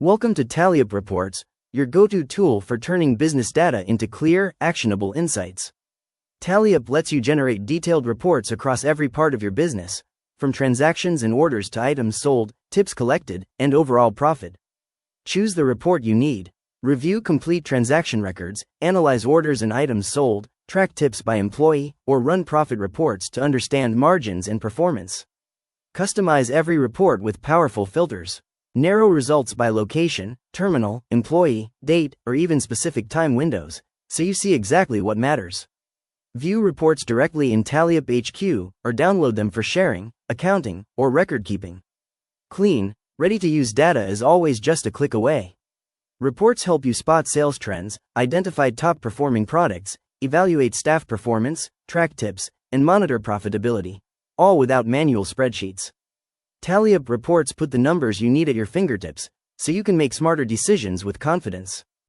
Welcome to Taliup Reports, your go-to tool for turning business data into clear, actionable insights. Taliup lets you generate detailed reports across every part of your business, from transactions and orders to items sold, tips collected, and overall profit. Choose the report you need. Review complete transaction records, analyze orders and items sold, track tips by employee, or run profit reports to understand margins and performance. Customize every report with powerful filters. Narrow results by location, terminal, employee, date, or even specific time windows, so you see exactly what matters. View reports directly in Taliup HQ, or download them for sharing, accounting, or record keeping. Clean, ready-to-use data is always just a click away. Reports help you spot sales trends, identify top-performing products, evaluate staff performance, track tips, and monitor profitability, all without manual spreadsheets. Taliup reports put the numbers you need at your fingertips, so you can make smarter decisions with confidence.